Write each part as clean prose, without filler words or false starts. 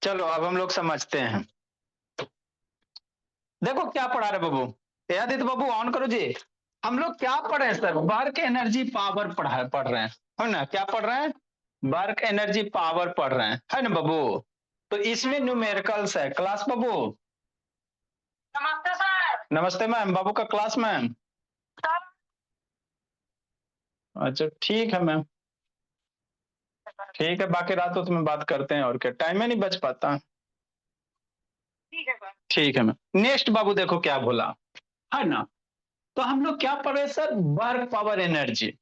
चलो अब हम लोग समझते हैं। देखो क्या पढ़ा रहे बाबू, आदित्य बाबू ऑन करो जी। हम लोग क्या पढ़ रहे हैं सर, वर्क एनर्जी पावर पढ़ रहे हैं, है ना? क्या पढ़ रहे हैं? वर्क एनर्जी पावर पढ़ रहे हैं, है ना बाबू? तो इसमें न्यूमेरिकल्स है क्लास बाबू। नमस्ते सर। नमस्ते मैम, बाबू का क्लास मैम। अच्छा ठीक है मैम, ठीक है, बाकी रातों तो में बात करते हैं, और क्या टाइम में नहीं बच पाता। ठीक है सर, ठीक है मैम। नेक्स्ट बाबू देखो क्या बोला, है ना? तो हम लोग क्या पढ़ रहे हैं सर, वर्क पावर एनर्जी,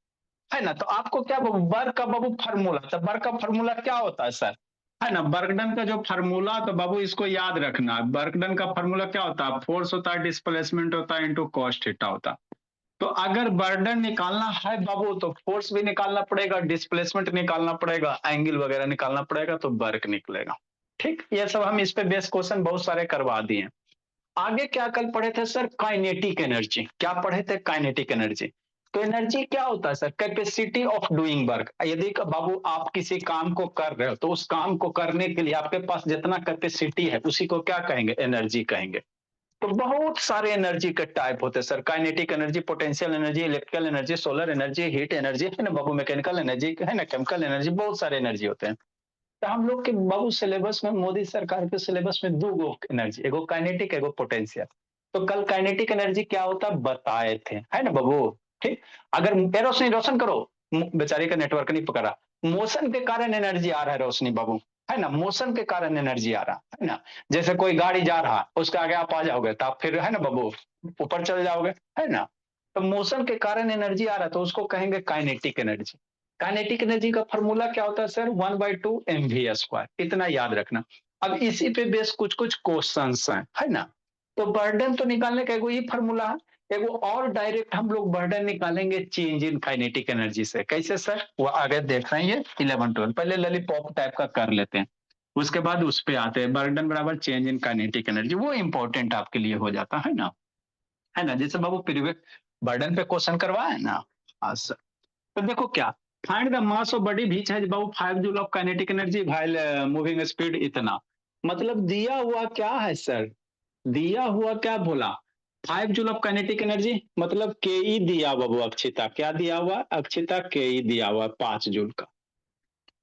है ना? तो आपको क्या बाबू, वर्क का बाबू फार्मूला, तो वर्क का फार्मूला क्या होता है सर, है ना? वर्क डन का जो फार्मूला, तो बाबू इसको याद रखना। वर्क डन का फार्मूला क्या होता है? फोर्स होता है, डिस्प्लेसमेंट होता है, इनटू कॉस्ट थीटा होता है। तो अगर बर्डन निकालना है बाबू, तो फोर्स भी निकालना पड़ेगा, डिस्प्लेसमेंट निकालना पड़ेगा, एंगल वगैरह निकालना पड़ेगा, तो वर्क निकलेगा। ठीक, ये सब हम इस पे बेस क्वेश्चन बहुत सारे करवा दिए। आगे क्या कल पढ़े थे सर, काइनेटिक एनर्जी। क्या पढ़े थे? Kinetic energy. तो एनर्जी क्या होता है sir? Capacity of doing work. यदि बाबू आप किसी काम को कर रहे हो, तो उस काम को करने के लिए आपके पास जितना कैपेसिटी है, उसी को क्या कहेंगे? एनर्जी कहेंगे। तो बहुत सारे एनर्जी के टाइप होते हैं sir, kinetic energy, potential energy, electrical energy, solar energy, heat energy, है ना बाबू? मैकेनिकल एनर्जी, है ना? केमिकल एनर्जी, बहुत सारे एनर्जी होते हैं। तो हम लोग के बाबू सिलेबस में, मोदी सरकार के सिलेबस में दो गो एनर्जी, एगो काइनेटिक, एगो पोटेंशियल। तो कल काइनेटिक एनर्जी क्या होता है बताए थे, है ना बाबू? ठीक। अगर रोशनी रोशन करो, बेचारी का नेटवर्क नहीं पकड़ा। मोशन के कारण एनर्जी आ रहा है रोशनी बाबू, है ना? मोशन के कारण एनर्जी आ रहा है ना? जैसे कोई गाड़ी जा रहा है, उसके आगे आप आ जाओगे, तो आप फिर, है ना बाबू, ऊपर चल जाओगे, है ना? तो मोशन के कारण एनर्जी आ रहा है, तो उसको कहेंगे काइनेटिक एनर्जी। काइनेटिक एनर्जी का फॉर्मूला क्या होता है सर? 1/2 mv², इतना याद रखना। अब इसी पे बेस कुछ कुछ क्वेश्चंस हैं, है ना? तो बर्डन तो निकालने का एगो ये फॉर्मूला है। एगो और डायरेक्ट हम लोग बर्डन निकालेंगे चेंज इन काइनेटिक एनर्जी से। कैसे सर? वो आगे देख रहे हैं, ये 11 12 पहले ललीपॉप टाइप का कर लेते हैं, उसके बाद उस पे आते हैं। बर्डन बराबर चेंज इन काइनेटिक एनर्जी, वो इंपॉर्टेंट आपके लिए हो जाता है ना? है ना? जैसे बाबू प्रीवियस बर्डन पे क्वेश्चन करवाए ना आज सर। तो देखो क्या, find the mass of body which has about 5 joule of kinetic energy while moving speed इतना। मतलब दिया हुआ क्या है सर? दिया हुआ क्या बोला? 5 जूल ऑफ काइनेटिक एनर्जी, मतलब के ई दिया हुआ बाबू, अक्षिता क्या दिया हुआ? अक्षिता के ई दिया हुआ 5 जूल का।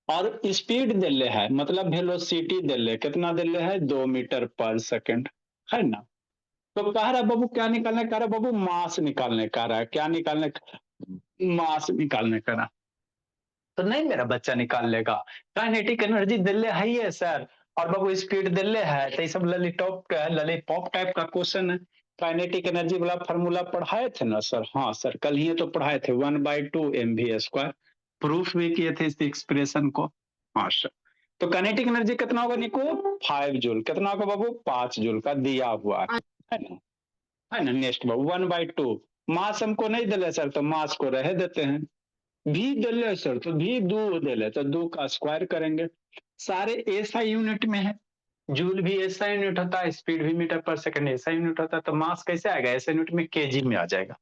और स्पीड दिले है, मतलब वेलोसिटी दिले, कितना दिले है? 2 मीटर पर सेकंड, है ना? तो कह रहा है बाबू क्या निकालने, कह रहा है बाबू मास निकालने, कह रहा है क्या निकालने? मास निकालने का ना। तो नहीं मेरा बच्चा निकाल लेगा। काइनेटिक एनर्जी दिल्ले है ही है सर, और बाबू स्पीड दिल्ले है, तो ये सब ललीपॉप टाइप का क्वेश्चन है। काइनेटिक एनर्जी वाला फार्मूला पढ़ाए थे ना सर? हाँ सर, कल ही तो पढ़ाए थे, 1/2 mv²। प्रूफ भी किए थे इस एक्सप्रेशन को। हाँ सर। तो काइनेटिक एनर्जी कितना होगा निको? 5 जूल। कितना होगा बाबू? 5 जूल का दिया हुआ है ना? है ना? नेक्स्ट बाबू 1/2। मास हमको नहीं दिले सर, तो मास को रह देते हैं। भी दिले सर, तो भी दो दिले, तो दो का स्क्वायर करेंगे। सारे ऐसा यूनिट में है। जूल भी ऐसा यूनिट होता है, स्पीड भी मीटर पर सेकंड ऐसा यूनिट होता है। तो मास कैसे आएगा? ऐसा यूनिट में केजी में आ जाएगा।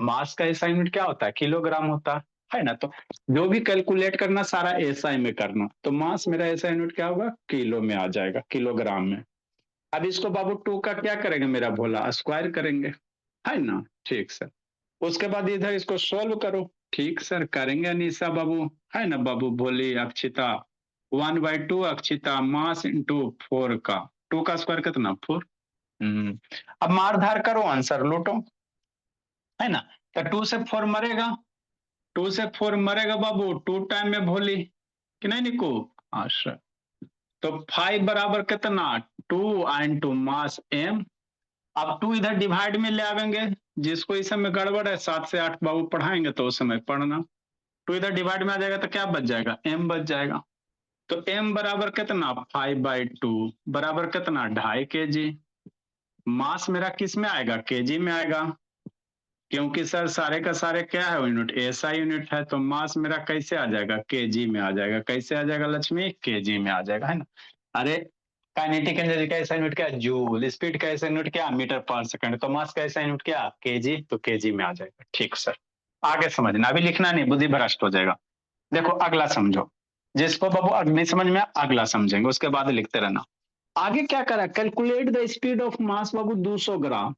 मास का ऐसा यूनिट क्या होता है? किलोग्राम होता है ना? तो जो भी कैलकुलेट करना सारा एसआई में करना। तो मास मेरा ऐसा यूनिट क्या होगा? किलो में आ जाएगा, किलोग्राम में। अब इसको बाबू टू का क्या करेंगे मेरा भोला? स्क्वायर करेंगे, है ना? ठीक सर। उसके बाद इधर इसको सोल्व करो। ठीक सर, करेंगे अनीसा बाबू, है ना बाबू? बोली अक्षिता 1/2 अक्षिता मास इंटू 4 का, 2 का स्क्वायर कितना? 4। अब मारधार करो, आंसर लूटो, है ना? तो 2 से 4 मरेगा, 2 से 4 मरेगा बाबू, 2 टाइम में भोली कि नहीं निको? अच्छा। तो 5 बराबर कितना? 2 इंटू मास एम। अब 2 इधर डिवाइड में ले आवेंगे, जिसको इस समय गड़बड़ है 7 से 8 बाबू पढ़ाएंगे तो उस समय पढ़ना। 2 इधर डिवाइड में आ जाएगा, तो क्या बच जाएगा? एम बच जाएगा। तो एम बराबर कितना? 5/2 बराबर कितना? 2.5 kg। मास मेरा किस में आएगा? केजी में आएगा, क्योंकि सर सारे का सारे क्या है यूनिट? ऐसा यूनिट है। तो मास मेरा कैसे आ जाएगा? केजी में आ जाएगा। कैसे आ जाएगा लक्ष्मी? केजी में आ जाएगा, है ना? अरे काइनेटिक एनर्जी का ऐसा यूनिट क्या? जूल। स्पीड का ऐसा यूनिट क्या? Metre per second. तो मास का ऐसा यूनिट क्या? केजी। तो केजी में आ जाएगा। ठीक सर, आगे समझना, अभी लिखना नहीं, बुद्धि भ्रष्ट हो जाएगा। देखो अगला समझो। जिसको बाबू नहीं समझ में अगला समझेंगे, उसके बाद लिखते रहना। आगे क्या करा, calculate the speed of mass Babu 200 gram,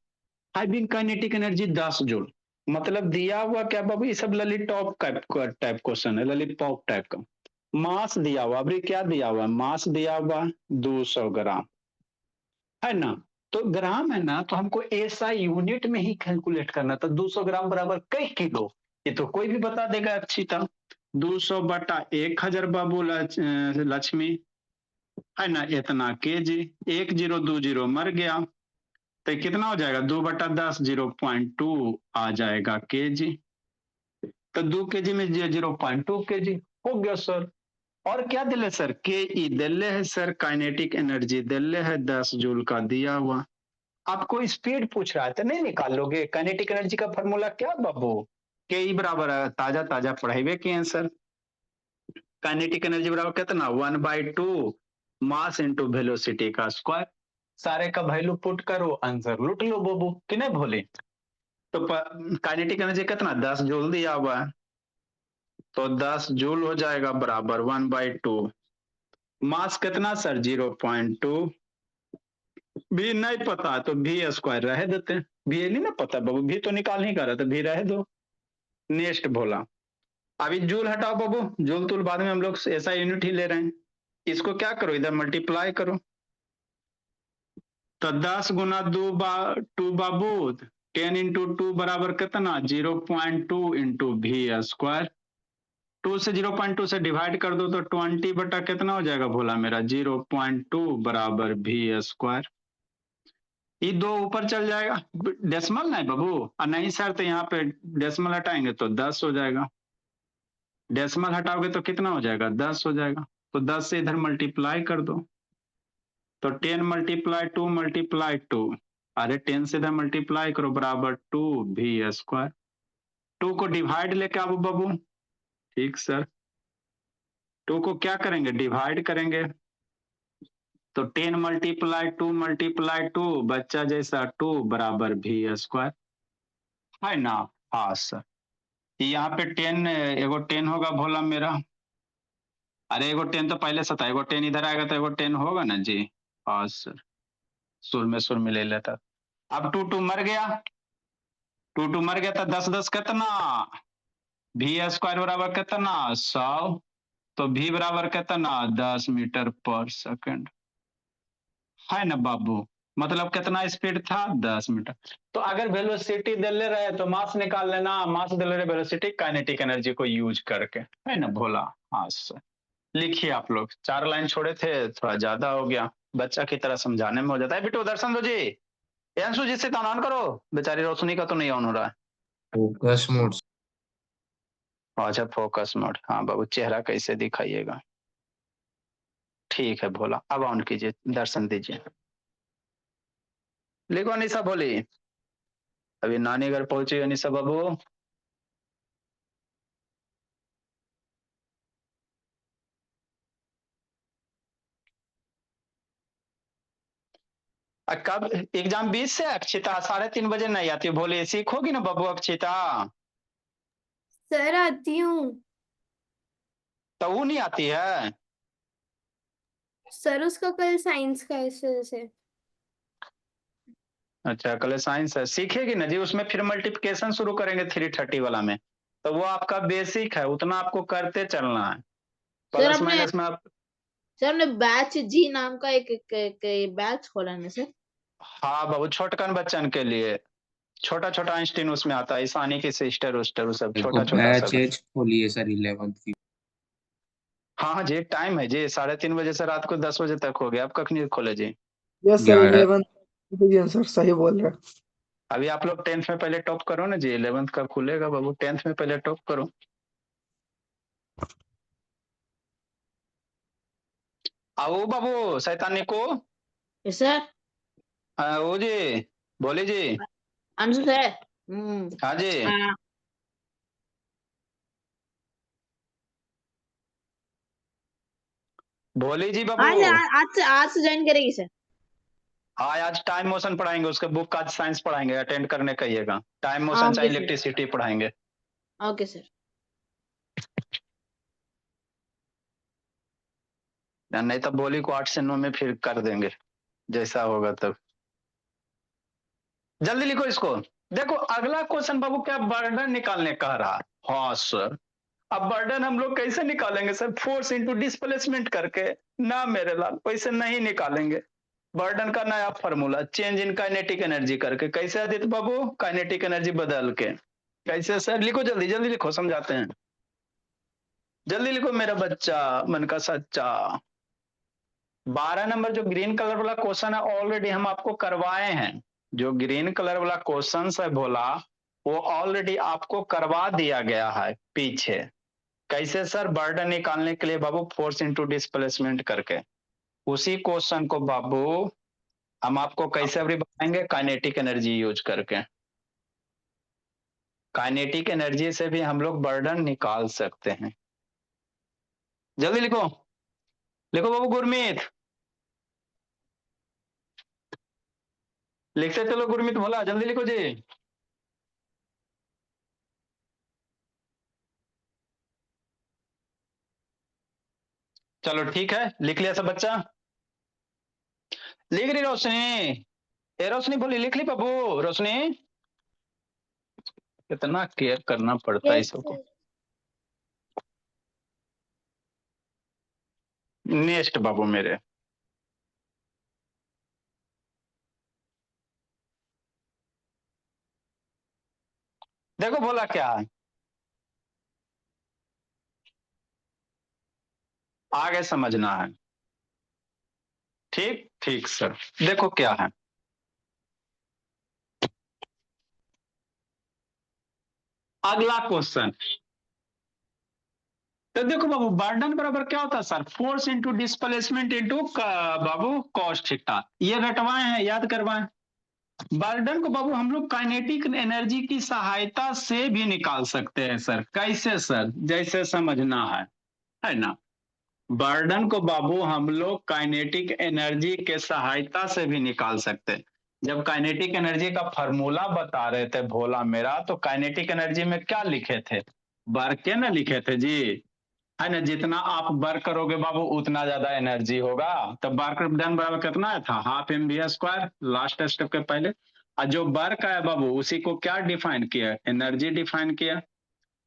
having kinetic energy 10 joule. मतलब दिया हुआ क्या बाबू, ये सब लॉलीपॉप टाइप क्वेश्चन है, लॉलीपॉप टाइप का। मास दिया हुआ, अभी क्या दिया हुआ, मास दिया हुआ 200 ग्राम, है ना। तो ग्राम है ना, तो हमको ऐसा यूनिट में ही कैलकुलेट करना था। 200 ग्राम बराबर कई किलो, ये तो कोई भी बता देगा अच्छी था। 200 बटा 1000 बाबू लक्ष्मी, है ना, इतना केजी। 1020 मर गया, तो कितना हो जाएगा, 2/10 0.2 आ जाएगा केजी। तो 2 केजी में 0.2 केजी हो गया सर। और क्या दिले सर, के ई दिले है सर, काइनेटिक एनर्जी दिले है 10 जूल का दिया हुआ। आपको स्पीड पूछ रहा है तो नहीं निकाल लोगे, काइनेटिक एनर्जी का फॉर्मूला क्या बाबू, के ई बराबर है, ताजा ताजा पढ़ाई के आंसर। काइनेटिक एनर्जी बराबर कितना, 1/2 मास इंटू वेलोसिटी का स्क्वायर। सारे का वैल्यू पुट करो, आंसर लूट लो बाबू, कि नहीं भोले। तो काइनेटिक एनर्जी कितना, 10 जूल दिया हुआ है, तो 10 जूल हो जाएगा बराबर 1/2। मास कितना सर, 0.2। भी नहीं पता तो भी स्क्वायर रह देते हैं, भी नहीं ना पता बाबू, भी तो निकाल नहीं कर रहा, तो भी रह दो। नेक्स्ट भोला, अभी जूल हटाओ बाबू, जूल तूल बाद में, हम लोग ऐसा यूनिट ही ले रहे हैं। इसको क्या करो, इधर मल्टीप्लाई करो, तो 10 गुना 2 बाबू, 10 इंटू 2 बराबर कितना, 0.2 इंटू भी स्क्वायर। 2 से 0.2 से डिवाइड कर दो तो 20 बटा कितना हो जाएगा भोला मेरा, 0.2 बराबर भी स्क्वायर। ये दो ऊपर चल जाएगा, डेसिमल नहीं बाबू, और नहीं सर तो यहाँ पे डेसिमल हटाएंगे तो 10 हो जाएगा। डेसिमल हटाओगे तो कितना हो जाएगा, 10 हो जाएगा। तो 10 से इधर मल्टीप्लाई कर दो, तो 10 मल्टीप्लाई 2 मल्टीप्लाई 2, अरे 10 से इधर मल्टीप्लाई करो बराबर 2 भी स्क्वायर। 2 को डिवाइड लेके आओ बाबू, ठीक सर। 2 को क्या करेंगे, डिवाइड करेंगे, तो 10 मल्टीप्लाई 2 बच्चा जैसा 2 बराबर भी स्क्वायर, है ना। हाँ सर, यहाँ पे 10, एगो 10 होगा भोला मेरा, अरे एगो 10 तो पहले से था, एगो 10 इधर आएगा तो एगो 10 होगा ना जी। हाँ सर, सुर में ले लेता। अब 2 2 मर गया, 2 2 मर गया, तो 10 10 कितना, भी स्क्वायर बराबर कितना, 100। तो भी बराबर कितना, 10 मीटर पर सेकंड, है ना बाबू। मतलब कितना स्पीड था, 10 मीटर। तो अगर वेलोसिटी दे ले रहे तो मास निकाल लेना, मास दे ले रहे वेलोसिटी, काइनेटिक एनर्जी को यूज करके, है ना भोला। हाँ सर, लिखिए आप लोग, 4 लाइन छोड़े थे, थोड़ा ज्यादा हो गया, बच्चा की तरह समझाने में हो जाता है। बेटो दर्शन दो जी, अंशु जी से ऑन करो, बेचारी रोशनी का तो नहीं ऑन हो रहा है। Focus mode. अच्छा फोकस मोड, हाँ बाबू, चेहरा कैसे दिखाइएगा, ठीक है भोला, अब ऑन कीजिए, दर्शन दीजिए। लिखो अनिशा भोली, अभी नानी घर पहुंची अनिशा बाबू। कब एग्जाम 20 से, अक्षिता 3:30 नहीं आती, भोले सीखोगी ना बाबू अक्षिता। सर आती हूँ। तो वो नहीं आती है सर उसका कल साइंस का इस वजह से। अच्छा कल साइंस है, सीखेगी ना जी, उसमें फिर मल्टीप्लिकेशन शुरू करेंगे 330 वाला में, तो वो आपका बेसिक है, उतना आपको करते चलना है। सर प्लस अपने माइनस में आप, सर ने बैच जी नाम का एक बैच खोला है ना सर। हाँ बाबू, छोटकन बच्चन के लिए, छोटा छोटा आइंस्टीन उसमें आता है, ईशानी की सिस्टर उस्टर, वो सब देखो छोटा छोटा बैच सब है। खोली है सर 11th की। हाँ हाँ जी, टाइम है जी, 3:30 से रात को 10 बजे तक हो गया, आप कखनी खोले जी। Yes sir 11। 11 सर सही बोल रहे हैं। अभी आप लोग 10th में पहले टॉप करो ना जी, 11th का खुलेगा बाबू, 10th में पहले टॉप करो। आओ बाबू शैतानी को, यस सर। ओ जी, बोले जी। अंशु सर। हाँ जी, हाँ। बोली जी बाबू। आज से ज्वाइन करेगी सर। हाँ आज टाइम मोशन पढ़ाएंगे, उसके बुक का साइंस पढ़ाएंगे, अटेंड करने कहिएगा, टाइम मोशन चाहे ओके सर। इलेक्ट्रिसिटी पढ़ाएंगे। Okay sir. नहीं तो बोली को 8 से 9 में फिर कर देंगे जैसा होगा तब। जल्दी लिखो इसको। देखो अगला क्वेश्चन बाबू क्या बर्डन निकालने कह रहा। हाँ सर, अब बर्डन हम लोग कैसे निकालेंगे सर? फोर्स इंटू डिस्प्लेसमेंट करके। ना मेरे लाल, वैसे नहीं निकालेंगे। बर्डन का नया formula, change in kinetic energy करके। कैसे आदित्य बाबू? काइनेटिक एनर्जी बदल के। कैसे सर? लिखो जल्दी जल्दी लिखो, समझाते हैं। जल्दी लिखो मेरा बच्चा मन का सच्चा। 12 नंबर जो ग्रीन कलर वाला क्वेश्चन है ऑलरेडी हम आपको करवाए हैं। जो ग्रीन कलर वाला क्वेश्चन है बोला, वो ऑलरेडी आपको करवा दिया गया है पीछे। कैसे सर? बर्डन निकालने के लिए बाबू फोर्स इंटू डिस्प्लेसमेंट करके। उसी क्वेश्चन को बाबू हम आपको कैसे अभी बताएंगे? काइनेटिक एनर्जी यूज करके। काइनेटिक एनर्जी से भी हम लोग बर्डन निकाल सकते हैं। जल्दी लिखो, लिखो बाबू गुरमीत। लिखते चलो गुरमीत भोला, जल्दी लिखो जी। चलो ठीक है, लिख लिया सब बच्चा? लिख रही रोशनी? ए रोशनी बोली, लिख ली बाबू? रोशनी कितना केयर करना पड़ता है यस इसको। सर। नेक्स्ट बाबू मेरे, देखो बोला क्या है, आगे समझना है। ठीक ठीक सर, देखो क्या है। अगला क्वेश्चन, तो देखो बाबू बर्डन बराबर क्या होता है sir? Force into displacement into बाबू कॉस थीटा। ये रटवाए हैं, याद करवाएं। बर्डन को बाबू हम लोग काइनेटिक एनर्जी की सहायता से भी निकाल सकते हैं सर। कैसे सर? जैसे समझना है ना। बर्डन को बाबू हम लोग काइनेटिक एनर्जी के सहायता से भी निकाल सकते हैं। जब काइनेटिक एनर्जी का फॉर्मूला बता रहे थे भोला मेरा, तो काइनेटिक एनर्जी में क्या लिखे थे? वर्क के ना लिखे थे जी, है ना। जितना आप वर्क करोगे बाबू उतना ज्यादा एनर्जी होगा। तो वर्क डन बराबर कितना था? Half m v square, last step के पहले। और जो वर्क है बाबू उसी को क्या डिफाइन किया? एनर्जी डिफाइन किया।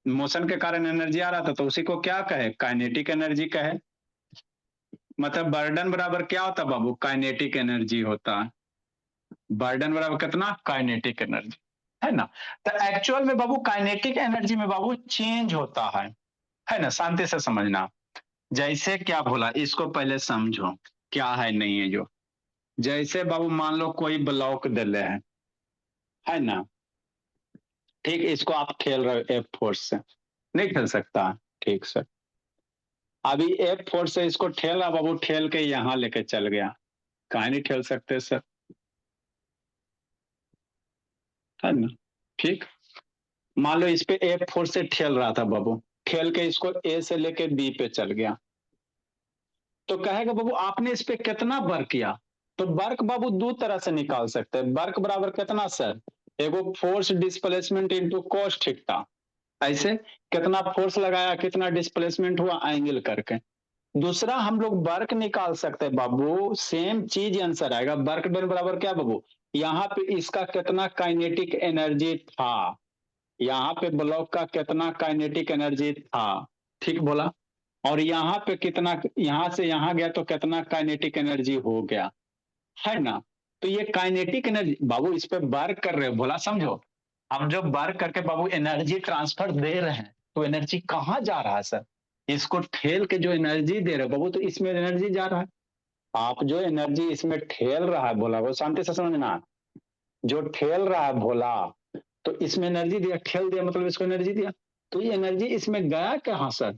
मोशन के कारण एनर्जी आ रहा था तो उसी को क्या कहे? काइनेटिक एनर्जी कहे। मतलब बर्डन बराबर क्या होता बाबू? काइनेटिक एनर्जी होता है। बर्डन बराबर कितना? काइनेटिक एनर्जी, है ना। तो एक्चुअल में बाबू काइनेटिक एनर्जी में बाबू चेंज होता है ना। शांति से समझना। जैसे क्या बोला, इसको पहले समझो क्या है नहीं है जो। जैसे बाबू मान लो कोई ब्लॉक दिले है ना। ठीक, इसको आप खेल रहे हो एफ फोर्स से, नहीं खेल सकता। ठीक सर, अभी एफ फोर्स से इसको ठेल रहा बाबू, ठेल के यहां लेके चल गया। कहा नहीं ठेल सकते सर, है ना। ठीक, मान लो इस पे एफ फोर्स से ठेल रहा था बाबू, ठेल के इसको ए से लेके बी पे चल गया। तो कहेगा बाबू आपने इस पे कितना वर्क किया? तो वर्क बाबू दो तरह से निकाल सकते हैं। वर्क बराबर कितना सर? एगो force displacement into cos theta. ऐसे कितना फोर्स लगाया, कितना डिस्प्लेसमेंट हुआ, एंगल करके। दूसरा हम लोग वर्क निकाल सकते हैं बाबू, सेम चीज आंसर आएगा। वर्क डन बराबर क्या बाबू? यहाँ पे इसका कितना काइनेटिक एनर्जी था, यहाँ पे ब्लॉक का कितना काइनेटिक एनर्जी था। ठीक बोला। और यहाँ पे कितना, यहाँ से यहाँ गया तो कितना काइनेटिक एनर्जी हो गया, है ना। तो ये काइनेटिक एनर्जी बाबू इस पे वर्क कर रहे हो, बोला समझो। हम जो वर्क करके बाबू एनर्जी ट्रांसफर दे रहे हैं, तो एनर्जी कहाँ जा रहा है सर? इसको ठेल के जो एनर्जी दे रहे हो बाबू, तो इसमें एनर्जी जा रहा है। आप जो एनर्जी इसमें ठेल रहा है भोला, वो शांति से समझना। जो ठेल रहा है भोला, तो इसमें एनर्जी दिया, ठेल दिया मतलब इसको एनर्जी दिया। तो ये एनर्जी इसमें गया कहाँ सर?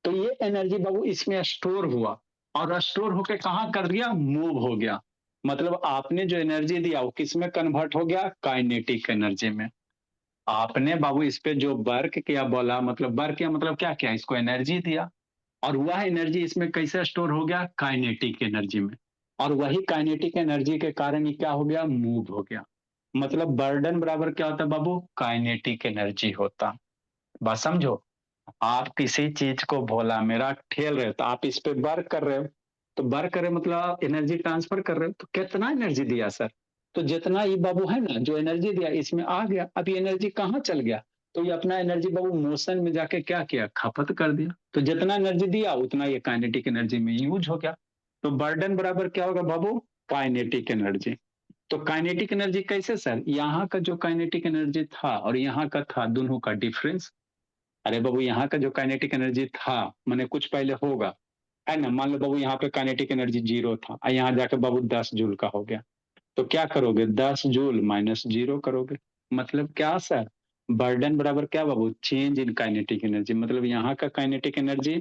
तो ये एनर्जी बाबू इसमें स्टोर हुआ, और स्टोर होके कहाँ कर दिया? मूव हो गया। मतलब आपने जो एनर्जी दिया वो किस में कन्वर्ट हो गया? काइनेटिक एनर्जी में। आपने बाबू इस पे जो वर्क किया बोला, मतलब वर्क किया मतलब क्या किया? इसको एनर्जी दिया, और वह एनर्जी इसमें कैसे स्टोर हो गया? काइनेटिक एनर्जी में। और वही काइनेटिक एनर्जी के कारण ये क्या हो गया? मूव हो गया। मतलब बर्डन बराबर क्या होता है बाबू? काइनेटिक एनर्जी होता। बस समझो। आप किसी चीज को भोला मेरा ठेल रहे हो, तो आप इस पे वर्क कर रहे हो, तो वर्क करे मतलब एनर्जी ट्रांसफर कर रहे हो, तो कितना एनर्जी दिया सर? तो जितना ये बाबू है ना जो एनर्जी दिया इसमें आ गया, अब ये एनर्जी कहाँ चल गया? तो ये अपना एनर्जी बाबू मोशन में जाके क्या किया, खपत कर दिया। तो जितना एनर्जी दिया उतना ये काइनेटिक एनर्जी में यूज हो गया। तो बर्डन बराबर क्या होगा बाबू, काइनेटिक एनर्जी। तो काइनेटिक एनर्जी कैसे सर, यहाँ का जो काइनेटिक एनर्जी था और यहाँ का था, दोनों का डिफरेंस। अरे बाबू यहाँ का जो काइनेटिक एनर्जी था मैंने कुछ पहले होगा, है ना, मान लो बाबू यहाँ पे काइनेटिक एनर्जी 0 था, यहाँ जाके बाबू 10 जूल का हो गया। तो क्या करोगे, 10 जूल माइनस 0 करोगे। मतलब क्या सर, बर्डन बराबर क्या बाबू, चेंज इन काइनेटिक एनर्जी। मतलब यहाँ का काइनेटिक एनर्जी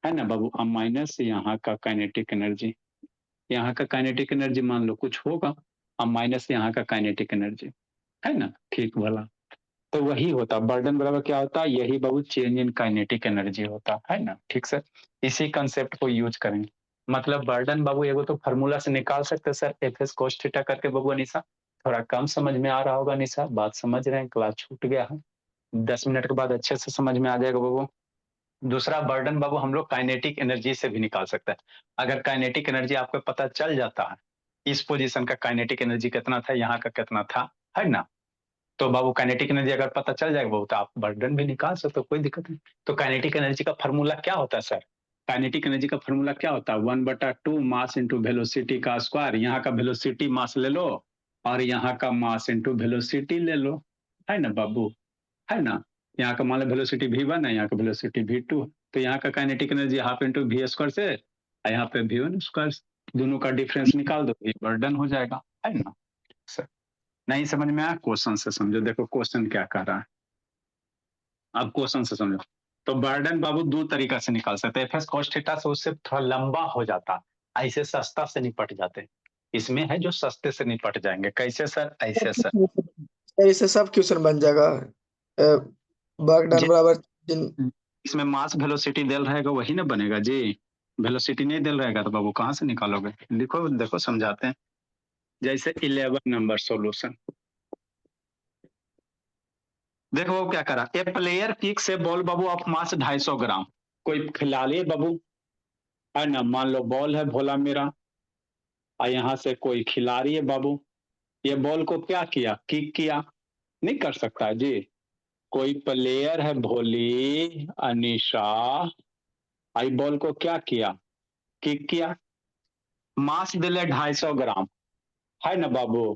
है ना बाबू, अब माइनस यहाँ का काइनेटिक एनर्जी। यहाँ का काइनेटिक एनर्जी मान लो कुछ होगा, अब माइनस यहाँ का काइनेटिक एनर्जी, है ना, ठीक भला। तो वही होता, बर्डन बराबर क्या होता, यही बाबू चेंज इन काइनेटिक एनर्जी होता है ना, ठीक सर। इसी कंसेप्ट को यूज करेंगे। मतलब बर्डन बाबू एगो तो फार्मूला से निकाल सकते sir, F S cos theta करके बाबू। अनिशा थोड़ा कम समझ में आ रहा होगा, अनिशा बात समझ रहे हैं, क्लास छूट गया है, 10 मिनट के बाद अच्छे से समझ में आ जाएगा बाबू। दूसरा बर्डन बाबू हम लोग काइनेटिक एनर्जी से भी निकाल सकते हैं। अगर काइनेटिक एनर्जी आपको पता चल जाता है, इस पोजीशन का काइनेटिक एनर्जी कितना था, यहाँ का कितना था, है ना, तो बाबू काइनेटिक एनर्जी अगर पता चल जाएगा बाबू तो आप बर्डन भी निकाल सकते हो, कोई दिक्कत नहीं। तो काइनेटिक एनर्जी का फॉर्मूला क्या होता है सर, काइनेटिक एनर्जी का फॉर्मूला क्या होता है, 1/2 मास इंटू वेलोसिटी का स्क्वायर। यहाँ का वेलोसिटी मास ले लो और यहाँ का मास इंटू वेलोसिटी ले लो, है ना बाबू, है ना। यहाँ का मान लो वेलोसिटी v1 है, यहाँ का वेलोसिटी v2, तो यहाँ का kinetic energy half into v square से, यहाँ पे v1 स्क्वायर, दोनों का डिफरेंस निकाल दो, ये बर्डन हो जाएगा, है ना सर। नहीं समझ में आया, क्वेश्चन से समझो, देखो क्वेश्चन क्या कह रहा है, अब क्वेश्चन से समझो। तो बर्डन बाबू दो तरीका से निकाल सकते हैं, एफ एस कॉस थीटा से उससे थोड़ा लंबा हो जाता, ऐसे सस्ता से निपट जाते। इसमें है जो सस्ते से निपट जाएंगे, कैसे सर, ऐसे सर। सर इससे सब क्वेश्चन बन जाएगा। बर्डन बराबर इसमें मास वेलोसिटी दिल रहेगा वही ना बनेगा जी, वेलोसिटी नहीं दिल रहेगा तो बाबू कहाँ से निकालोगे, लिखो देखो समझाते हैं। जैसे 11 नंबर सॉल्यूशन, देखो वो क्या करा, a player kicks a ball बाबू ऑफ मास 250 ग्राम। कोई खिलाड़ी है बाबू, है ना, मान लो बॉल है भोला मेरा, और यहाँ से कोई खिलाड़ी है बाबू, ये बॉल को क्या किया, किक किया, नहीं कर सकता है जी। कोई प्लेयर है भोली अनिशा, आई बॉल को क्या किया, किक किया, मास दिले 250 ग्राम, है ना बाबू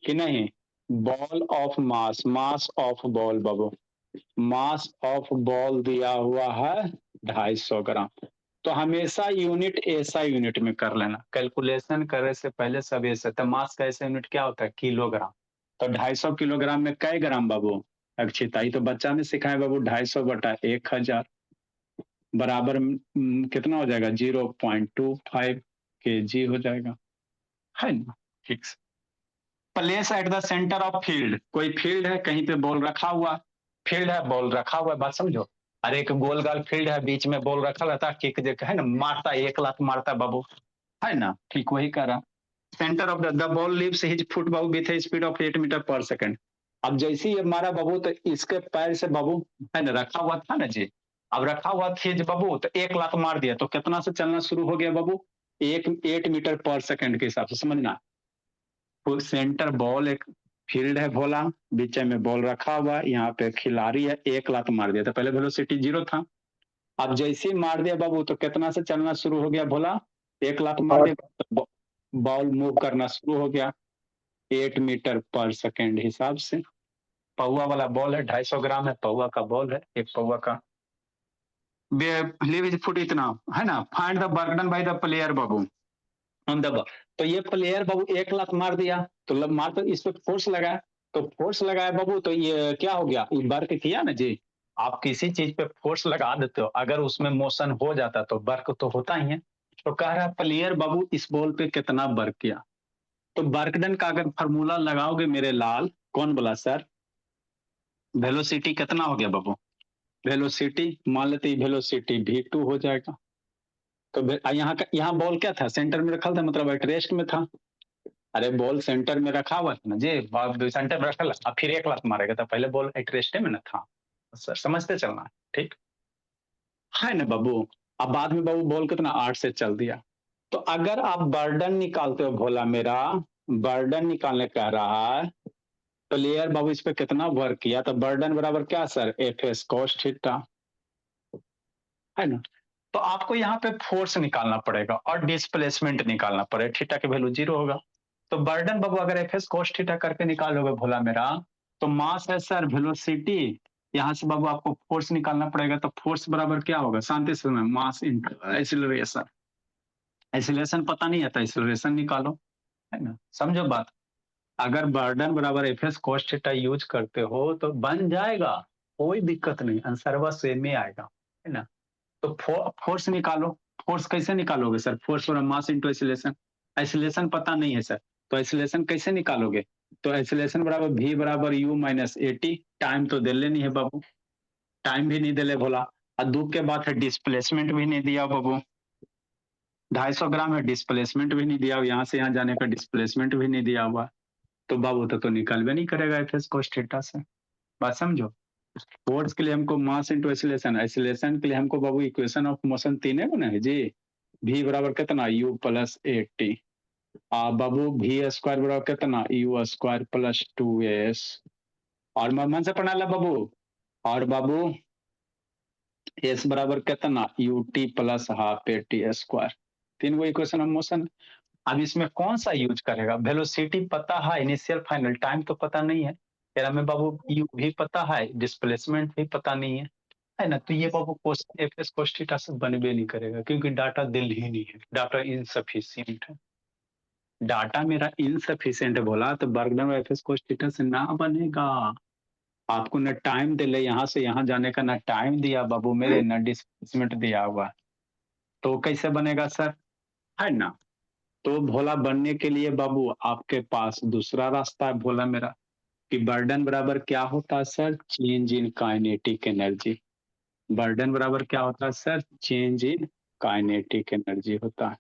कि नहीं। Ball of mass, mass of ball Babu, mass of ball दिया हुआ है 250 ग्राम। तो हमेशा यूनिट ऐसा यूनिट में कर लेना, कैलकुलेशन करे से पहले सब ऐसे। तो मास का ऐसा यूनिट क्या होता है, किलोग्राम। तो 250 किलोग्राम में कै ग्राम बाबू, अक्षिता ही तो बच्चा ने सिखाया बाबू, 250/1000 बराबर कितना हो जाएगा, 0.25 kg हो जाएगा, है ना, ठीक। Place at the centre of field, कोई फील्ड है कहीं पे बॉल रखा हुआ, फील्ड है बॉल रखा हुआ है, बात समझो। अरे एक गोल गाल फील्ड है, बीच में बॉल रखा रहता है, किक देकर है ना मारता, 1 लाख मारता बाबू, है ना, ठीक वही कर रहा। Centre of the ball leaves his foot बाबू with speed of 8 metre per second. अब जैसे ही ये मारा बाबू तो इसके पैर से बाबू, है ना, रखा हुआ था ना जी, अब रखा हुआ थी बाबू, तो 1 लाख मार दिया, तो कितना से चलना शुरू हो गया बाबू, 8 मीटर पर सेकंड के हिसाब से, समझना। सेंटर बॉल एक फील्ड है भोला, बीच में बॉल रखा हुआ, यहाँ पे खिलाड़ी है, 1 लाख मार दिया था, पहले वेलोसिटी 0 था, अब जैसे ही मार दिया बाबू तो कितना से चलना शुरू हो गया भोला, 1 लाख मार दिया, तो बॉल मूव करना शुरू हो गया 8 मीटर पर सेकेंड हिसाब से। पौवा वाला बॉल है, 250 ग्राम है, पौवा का बॉल है, एक पौवा का लीव इज फुट इतना, है ना। Find the burden by the player Babu on the ball. तो ये प्लेयर बाबू 1 लाख मार दिया, तो मार तो इस पे फोर्स लगाया, तो फोर्स लगाया बाबू तो ये क्या हो गया, ये वर्क किया ना जी। आप किसी चीज पे फोर्स लगा देते हो, अगर उसमें मोशन हो जाता तो वर्क तो होता ही है। तो कह रहा प्लेयर बाबू इस बॉल पे कितना वर्क किया, तो वर्क डन का अगर फॉर्मूला लगाओगे मेरे लाल, कौन बोला सर, वेलोसिटी कितना हो गया बाबू, वेलोसिटी मान लेते वेलोसिटी v2 हो जाएगा। तो यहाँ बॉल क्या था, सेंटर में रखा था, मतलब एट रेस्ट में था। अरे बॉल सेंटर में रखा हुआ था ना जी, सेंटर में रखा, अब फिर 1 लाख मारेगा, तो पहले बॉल एट रेस्ट में ना था सर, समझते चलना, ठीक है ना बाबू। अब बाद में बाबू बॉल कितना 8 से चल दिया। तो अगर आप बर्डन निकालते हो भोला मेरा, बर्डन निकालने कह रहा है, प्लेयर बाबू इस पे कितना वर्क किया, तो बर्डन बराबर क्या sir, F S cos theta, है ना। तो आपको यहाँ पे फोर्स निकालना पड़ेगा और डिस्प्लेसमेंट निकालना पड़ेगा, थीटा की वैल्यू 0 होगा। तो बर्डन बाबू अगर एफ एस कॉस थीटा करके निकालोगे भोला मेरा, तो मास है सर वेलोसिटी, यहाँ से बाबू आपको फोर्स निकालना पड़ेगा, तो फोर्स बराबर क्या होगा, शांति से मास इंटू एक्सीलरेशन। एक्सीलरेशन पता नहीं है तो एक्सीलरेशन निकालो, है ना, समझो बात। अगर बर्डन बराबर F S cos theta use करते हो तो बन जाएगा, कोई दिक्कत नहीं, आंसर बस सेम में आएगा, है ना। तो फोर्स निकालो। फोर्स कैसे निकालोगे सर, फोर्स और मास इंटू एक्सीलरेशन। एक्सीलरेशन पता नहीं है सर, तो एक्सीलरेशन कैसे निकालोगे, तो एक्सीलरेशन बराबर v बराबर u माइनस एटी, टाइम तो दे लेनी है बाबू, टाइम भी नहीं दे ले भोला, और दुख के बाद है डिस्प्लेसमेंट भी नहीं दिया बाबू, 250 ग्राम है, डिस्प्लेसमेंट भी नहीं दिया, यहाँ से यहाँ जाने का डिस्प्लेसमेंट भी नहीं दिया हुआ, तो बाबू तो निकल भी नहीं करेगा एफ एस कॉस थीटा से, बात समझो। फोर्स के लिए हमको मास इंटू एक्सीलरेशन, एक्सीलरेशन के लिए हमको बाबू इक्वेशन ऑफ मोशन तीन बना है जी, v बराबर कितना u प्लस एटी, बाबू v स्क्वायर बराबर कितना u स्क्वायर प्लस 2s, और मन से पढ़ना ला बाबू, और बाबू s बराबर कितना ut plus half eighty square, तीन वो इक्वेशन ऑफ मोशन। अब इसमें कौन सा यूज करेगा, वेलोसिटी पता है, इनिशियल फाइनल टाइम तो पता नहीं है, तेरा में बाबू u भी पता है, डिस्प्लेसमेंट भी पता नहीं है ना, तो ये बाबू एफ एस कॉस थीटा से बनबे नहीं करेगा, क्योंकि डाटा दिल ही नहीं है, डाटा इनसफिशियंट है, डाटा मेरा इनसफिशियंट बोला तो बर्गडन एफ एस कॉस थीटा से ना बनेगा। आपको न टाइम दे ले, यहाँ से यहाँ जाने का ना टाइम दिया बाबू मेरे, न डिस्प्लेसमेंट दिया हुआ, तो कैसे बनेगा सर, है ना। तो भोला बनने के लिए बाबू आपके पास दूसरा रास्ता है भोला मेरा, कि बर्डन बराबर क्या होता है sir, change in kinetic energy. Burden बराबर क्या होता है sir, change in kinetic energy होता है,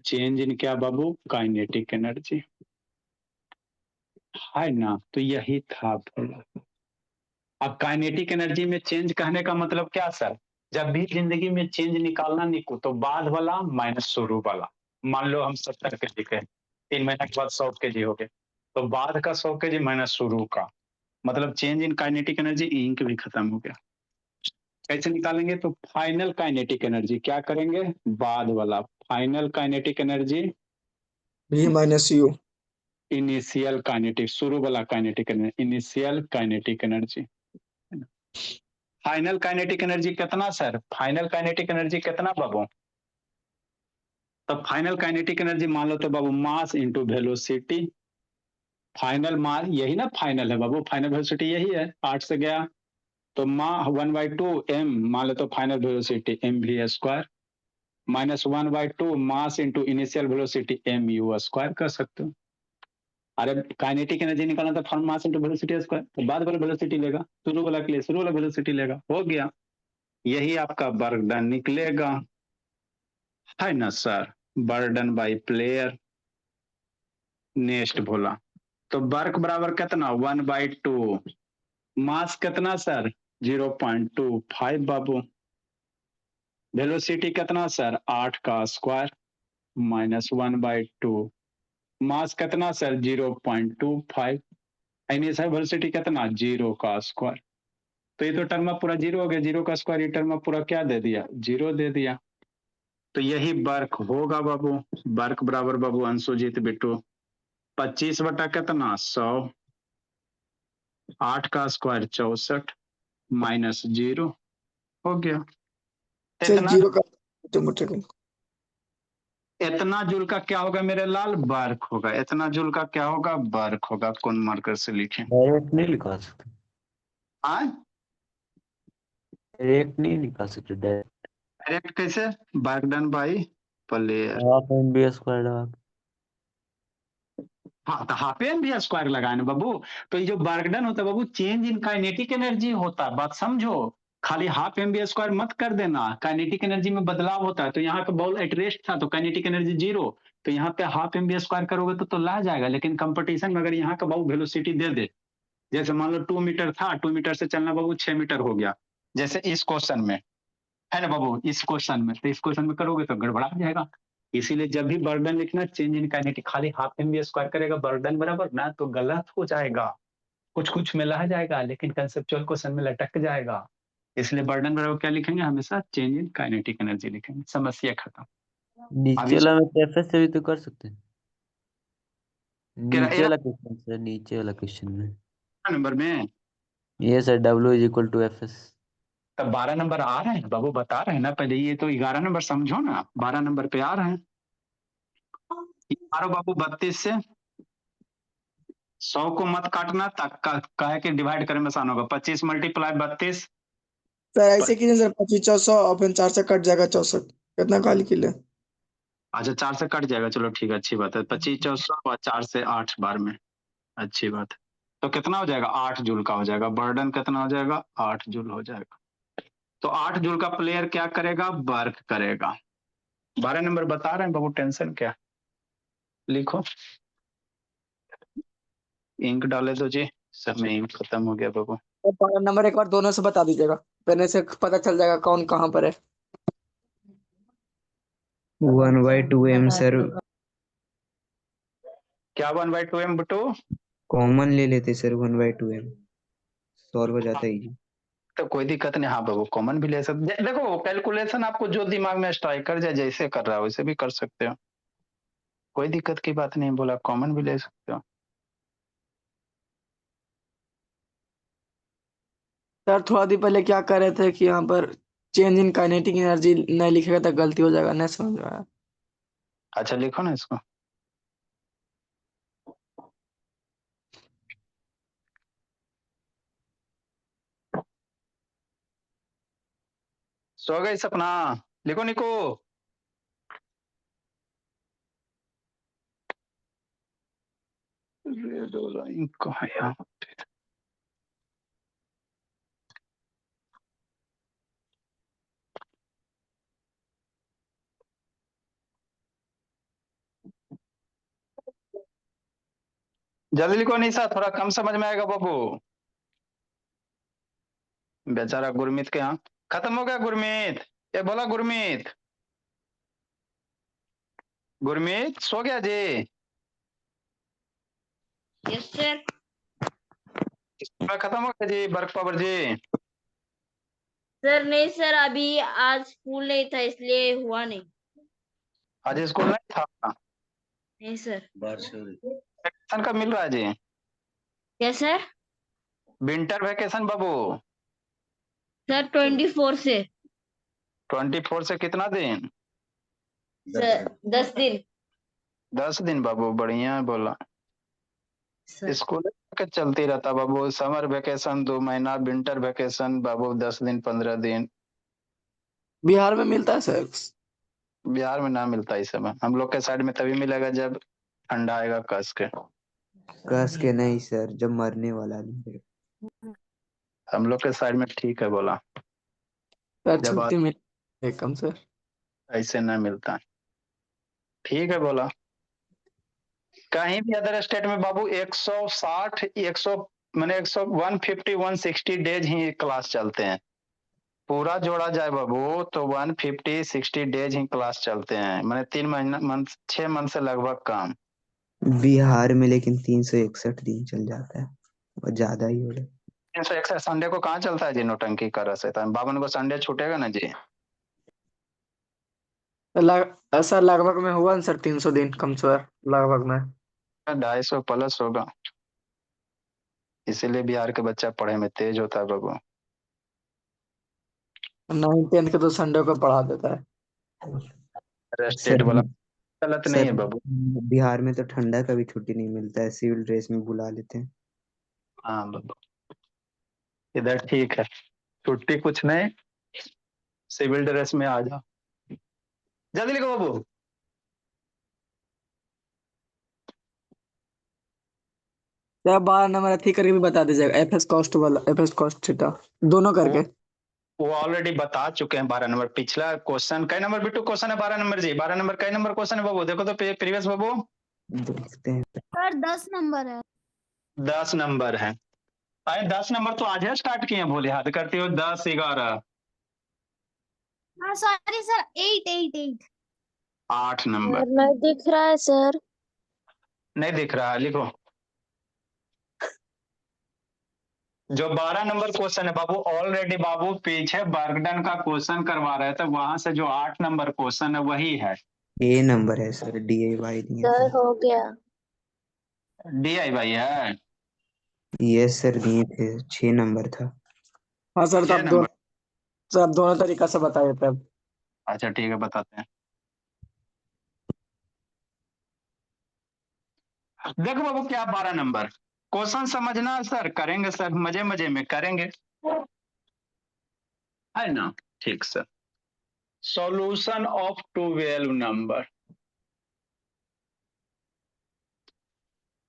चेंज इन क्या बाबू, काइनेटिक एनर्जी, है ना। तो यही था भोला। अब काइनेटिक एनर्जी में चेंज कहने का मतलब क्या सर, जब भी जिंदगी में चेंज निकालना निको, तो बाद वाला माइनस शुरू वाला। मान लो हम 70 के के 3 महीने के बाद 100 के हो गए, तो बाद का 100 के माइनस शुरू का, मतलब चेंज इन काइनेटिक एनर्जी, इंक भी खत्म हो गया। कैसे निकालेंगे, तो फाइनल काइनेटिक एनर्जी क्या करेंगे, बाद वाला final kinetic energy v minus u initial kinetic, शुरू वाला kinetic energy, initial kinetic energy. Final kinetic energy कितना सर, फाइनल काइनेटिक एनर्जी कितना बाबू, तो फाइनल काइनेटिक एनर्जी मान लो तो बाबू मास इंटू वेलोसिटी, फाइनल मास यही ना फाइनल है बाबू, फाइनल वेलोसिटी यही है, 8 से गया तो मा 1/2 m, मान लो तो final velocity m v square, minus 1/2 mass into initial velocity m u square कर सकते हो। अरे काइनेटिक एनर्जी निकालना था, form mass into velocity square, तो बाद वाला वेलोसिटी लेगा, शुरू वाला के लिए शुरू वाला वेलोसिटी लेगा, हो गया, यही आपका वर्क डन निकलेगा, है ना sir, burden bye player. Next बोला, तो वर्क बराबर कितना 1/2, मास कितना सर 0.25 बाबू, वेलोसिटी कितना सर 8 का स्क्वायर माइनस 1/2, मास कितना सर 0.25, इनिशियल वेलोसिटी कितना 0 का स्क्वायर, तो ये तो टर्म पूरा 0 हो गया, 0 का स्क्वायर, ये टर्म पूरा क्या दे दिया 0 दे दिया, तो यही वर्क होगा बाबू। वर्क बराबर बाबू अंशुजीत बिट्टू 25 बटा कितना 100, 8 का स्क्वायर 64 माइनस 0, हो गया। सर इतना 0 का ऑटोमेटिक इतना जूल का क्या होगा मेरे लाल, वर्क होगा, इतना जूल का क्या होगा, वर्क होगा, कौन मार्कर से लिखे, डायरेक्ट नहीं लिखा सकते, आए डायरेक्ट नहीं लिखा सकते, डायरेक्ट डायरेक्ट कैसे, work done by player, half m b square लगा के। हाँ तो हाफ एन भी स्क्वायर लगाए ना बाबू, तो ये जो वर्क डन होता है बाबू चेंज इन काइनेटिक एनर्जी होता है, बात समझो, खाली हाफ एम बी स्क्वायर मत कर देना, काइनेटिक एनर्जी में बदलाव होता है, तो यहाँ पे बॉल एट रेस्ट था तो काइनेटिक एनर्जी 0, तो यहाँ पे हाफ एम बी स्क्वायर करोगे तो ला जाएगा, लेकिन कंपटीशन में अगर यहाँ का बाबू वेलोसिटी दे दे, जैसे मान लो 2 मीटर था, 2 मीटर से चलना बाबू 6 मीटर हो गया, जैसे इस क्वेश्चन में है ना बाबू, इस क्वेश्चन में, तो इस क्वेश्चन में करोगे तो गड़बड़ा जाएगा। इसीलिए जब भी बर्डन लिखना, चेंज इन काइनेटिक खाली हाफ एम वी स्क्वायर करेगा बर्डन बराबर ना, तो गलत हो जाएगा, कुछ कुछ में रह जाएगा, लेकिन कंसेप्चुअल क्वेश्चन में लटक जाएगा। इसलिए बर्डन बराबर क्या लिखेंगे, हमेशा चेंज इन काइनेटिक एनर्जी लिखेंगे, समस्या खत्म। नीचे वाला में तो एफएस से भी तो कर सकते हैं। नीचे ए- वाला क्वेश्चन सर, नीचे वाला क्वेश्चन में नंबर में ये sir W is equal to f s. तब 12 नंबर आ रहे हैं बाबू, बता रहे हैं ना पहले, ये तो 11 नंबर समझो ना, 12 नंबर पे आ रहे हैं। 12 बाबू 32 से 100 को मत काटना, तक कहे कि डिवाइड करने में आसान होगा। 25 मल्टीप्लाई 32, सर ऐसे कीजिए सर, 25 400 और फिर 4 से कट जाएगा 64, कितना खाली किले? अच्छा 4 से कट जाएगा, चलो ठीक है, अच्छी बात है। 25 400 और 4 से 8 बार में, अच्छी बात है। तो कितना हो जाएगा, 8 जूल का हो जाएगा। बर्डन कितना हो जाएगा, 8 जूल हो जाएगा। तो 8 जूल का प्लेयर क्या करेगा, वर्क करेगा। 12 नंबर बता रहे हैं बाबू, टेंशन क्या, लिखो, इंक डाले दो जी, सब में इंक खत्म हो गया बाबू। तो 12 नंबर एक बार दोनों से बता दीजिएगा, पहले से पता चल जाएगा कौन कहाँ पर है। 1/2m सर, क्या 1/2m बटू, कॉमन ले लेते सर 1/2m, सॉल्व हो जाता है। तो कोई दिक्कत नहीं। हाँ बाबू कॉमन भी ले सकते, देखो कैलकुलेशन आपको जो दिमाग में स्ट्राइक कर जाए, जैसे कर रहा है वैसे भी कर सकते हो, कोई दिक्कत की बात नहीं, बोला कॉमन भी ले सकते हो। सर थोड़ा देर पहले क्या कर रहे थे कि यहाँ पर चेंज इन काइनेटिक एनर्जी नहीं लिखेगा तो गलती हो जाएगा, नहीं समझ में आया। अच्छा लिखो ना इसको, सो गई सपना, लिखो निको। रेड वाला इंक कहाँ है यहाँ पे? जल्दी लिखो निशा, थोड़ा कम समझ में आएगा बाबू। बेचारा गुरमीत के यहाँ खत्म हो गया। गुरमीत, ये बोला गुरमीत, गुरमीत सो गया जी। Yes sir. खत्म हो गया जी वर्क पावर जी। सर नहीं सर, अभी आज स्कूल नहीं था इसलिए हुआ नहीं। आज स्कूल नहीं था, नहीं सर। वैकेशन कब मिल रहा है जी, क्या सर? विंटर वैकेशन बाबू। सर 24 से। 24 से कितना दिन, सर 10 दिन। 10 दिन बाबू, बढ़िया है बोला। सर स्कूल के चलती रहता बाबू, समर वेकेशन 2 महीना, विंटर वेकेशन बाबू 10 दिन 15 दिन। बिहार में मिलता है सर? बिहार में ना मिलता इस समय, हम लोग के साइड में तभी मिलेगा जब ठंडा आएगा कस के। कस के नहीं सर, जब मरने वाला नहीं है। हम लोग के साइड में ठीक है बोला, सर जब छुट्टी मिल कम सर। ऐसे ना मिलता, ठीक है बोला। कहीं भी अदर स्टेट में बाबू 160 100 मैंने 100 150 160 डेज ही क्लास चलते हैं, पूरा जोड़ा जाए बाबू तो 150 60 डेज ही क्लास चलते हैं, मैंने 3 महीना मंथ 6 मंथ से लगभग काम। बिहार में लेकिन 361 दिन चल जाता है, और ज्यादा ही हो रहा है। 361 संडे को कहाँ चलता है जी, नौटंकी कर रहा है, 52 को संडे छूटेगा ना जी। सर लगभग में हुआ ना सर 300 दिन कम सर, लगभग में 250 प्लस होगा, इसीलिए बिहार के बच्चा पढ़े में तेज होता है बाबू। 9 10 के तो संडे को पढ़ा देता है। स्टेट वाला गलत नहीं सर है बाबू। बिहार में तो ठंडा का भी छुट्टी नहीं मिलता है, सिविल ड्रेस में बुला लेते हैं। हाँ बाबू, इधर ठीक है, छुट्टी कुछ नहीं, सिविल ड्रेस में आ जा, जल्दी लिखो बाबू। सर 12 नंबर अथी करके भी बता दीजिएगा, एफएस कॉस्ट वाला, एफएस कॉस्ट थीटा दोनों करके। वो ऑलरेडी बता चुके हैं 12 नंबर, पिछला क्वेश्चन कई नंबर बिट्टू क्वेश्चन है 12 नंबर जी, 12 नंबर कई नंबर क्वेश्चन है बाबू, देखो तो प्रीवियस बाबू। देखते हैं। सर 10 नंबर है। 10 नंबर है, अरे 10 नंबर तो आज है स्टार्ट किए हैं, भोले हाथ करते हो 10 11 हाँ सॉरी सर 8 8 नंबर सर नहीं दिख रहा है सर। नहीं दिख रहा है, लिखो। जो 12 नंबर क्वेश्चन है बाबू, ऑलरेडी बाबू पीछे बर्गडन का क्वेश्चन करवा रहे थे, वहां से जो 8 नंबर क्वेश्चन है वही है। ए नंबर है सर, DIY नहीं है सर सर। हो गया। DIY है। यस सर, दिए थे 6 नंबर था। हाँ सर, 6 नंबर। सर आप दोनों तरीका से बताइए तब। अच्छा ठीक है, बताते हैं। देखो बाबू क्या 12 नंबर क्वेश्चन समझना है सर, करेंगे सर, मजे मजे में करेंगे, है ना। ठीक sir. Solution of 12 number.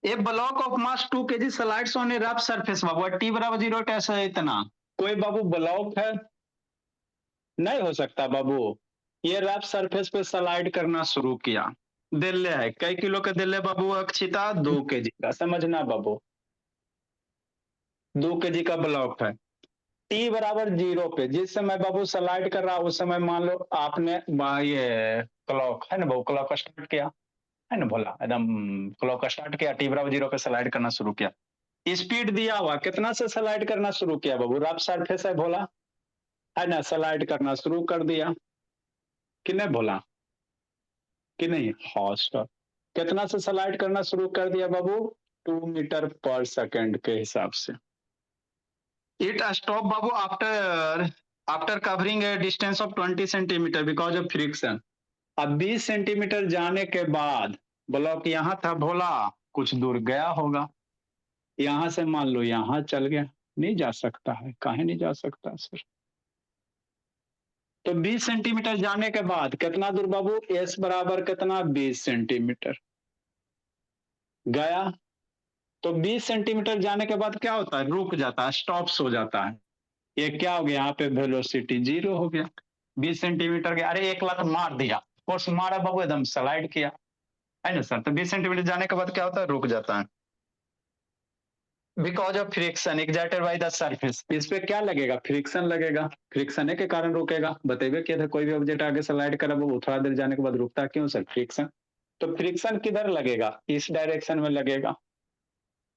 A block of mass 2 kg slides on A rough surface Babu, T बराबर 0 कैसे है इतना। कोई बाबू ब्लॉक है, नहीं हो सकता बाबू। ये रफ सरफेस पे स्लाइड करना शुरू किया, दिल्ले है, कई किलो के दिल्ले बाबू, अक्षिता 2 kg का, समझना बाबू 2 kg का ब्लॉक है। टी बराबर 0 पे जिस समय बाबू स्लाइड कर रहा उस समय मान लो आपने ये क्लॉक है ना बाबू, क्लॉक स्टार्ट किया, है ना भोला, एकदम क्लॉक स्टार्ट किया, टी बराबर 0 पे स्लाइड करना शुरू किया। स्पीड दिया हुआ कितना से स्लाइड करना शुरू किया बाबू, रफ सरफेस है भोला, है ना, स्लाइड करना शुरू कर दिया कि नहीं भोला, कि नहीं। हाँ सर, कितना से स्लाइड करना शुरू कर दिया बाबू, 2 मीटर पर सेकंड के हिसाब से। It stop Babu after covering A distance of 20 centimetre because of friction. अब 20 सेंटीमीटर जाने के बाद ब्लॉक यहां था भोला, कुछ दूर गया होगा, यहां से मान लो यहां चल गया, नहीं जा सकता है, काहे नहीं जा सकता सर। तो 20 सेंटीमीटर जाने के बाद कितना दूर बाबू, एस बराबर कितना, 20 सेंटीमीटर गया। तो 20 सेंटीमीटर जाने के बाद क्या होता है, रुक जाता है, स्टॉप्स हो जाता है। ये क्या हो गया, यहाँ पे वेलोसिटी 0 हो गया। 20 सेंटीमीटर के, अरे 1 लात मार दिया, कोर्स मारा बाबू, एकदम स्लाइड किया, है ना सर। तो 20 सेंटीमीटर जाने के बाद क्या होता है, रुक जाता है। Because of friction exerted by the surface, इस पे क्या लगेगा, फ्रिक्शन लगेगा, फ्रिक्शन के कारण रुकेगा। बतेबे किया था कोई भी ऑब्जेक्ट आगे स्लाइड करा वो थोड़ा देर जाने के बाद रुकता क्यों सर, फ्रिक्शन। तो फ्रिक्शन किधर लगेगा, इस डायरेक्शन में लगेगा।